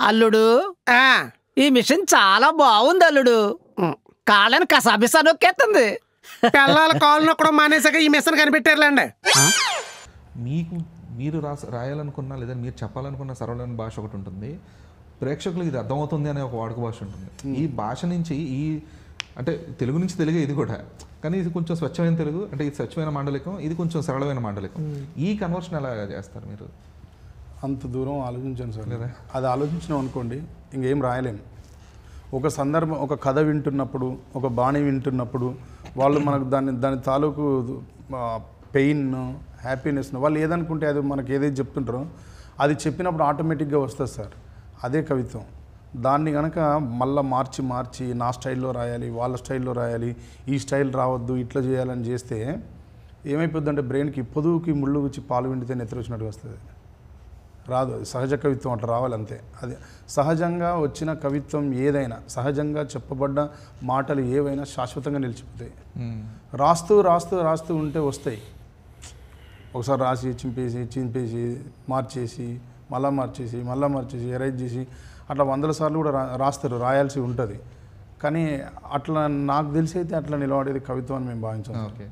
అల్లుడు ఈ మిషన్ చాలా బాగుంది అల్లుడు. కాళ్ళని కసాబిసా నొక్కేస్తుంది. పిల్లల కాళ్ళు నొక్కడం మానేసాక ఈ మిషన్ కనిపెట్టారులేండి. మీరు రాయాలనుకున్నా లేదా మీరు చెప్పాలనుకున్న సరళమైన భాష ఒకటి ఉంటుంది, ప్రేక్షకులకు ఇది అర్థమవుతుంది అనే ఒక వాడుక భాష ఉంటుంది. ఈ భాష నుంచి అంటే తెలుగు నుంచి తెలుగే ఇది కూడా, కానీ ఇది కొంచెం స్వచ్ఛమైన తెలుగు, అంటే ఇది స్వచ్ఛమైన మాండలికం, ఇది కొంచెం సరళమైన మాండలికం. ఈ కన్వర్షన్ ఎలా చేస్తారు మీరు? అంత దూరం ఆలోచించాను సార్. అది ఆలోచించినాం అనుకోండి ఇంకేం రాయలేము. ఒక సందర్భం, ఒక కథ వింటున్నప్పుడు, ఒక బాణి వింటున్నప్పుడు వాళ్ళు మనకు దాని తాలూకు పెయిన్, హ్యాపీనెస్ వాళ్ళు ఏదనుకుంటే అది మనకి ఏదైతే చెప్తుంటారో అది చెప్పినప్పుడు ఆటోమేటిక్గా వస్తుంది సార్. అదే కవిత్వం. దాన్ని కనుక మళ్ళీ మార్చి నా స్టైల్లో రాయాలి, వాళ్ళ స్టైల్లో రాయాలి, ఈ స్టైల్ రావద్దు, ఇట్లా చేయాలని చేస్తే ఏమైపోద్దంటే బ్రెయిన్కి పొదువుకి ముళ్ళు గుచ్చి పాలు విండితే నెత్తి వచ్చినట్టుగా వస్తుంది. రాదు. అది సహజ కవిత్వం అట్లా రావాలి అంతే. అది సహజంగా వచ్చిన కవిత్వం ఏదైనా, సహజంగా చెప్పబడ్డ మాటలు ఏవైనా శాశ్వతంగా నిలిచిపోతాయి. రాస్తూ ఉంటే వస్తాయి. ఒకసారి రాసి చింపేసి మార్చేసి మార్చేసి ఎరైజ్ చేసి అట్లా 100 సార్లు కూడా రాస్తారు, రాయాల్సి ఉంటుంది. కానీ అట్లా నాకు తెలిసి అయితే అట్లా నిలబడేది కవిత్వం అని మేము భావించాం. ఓకే.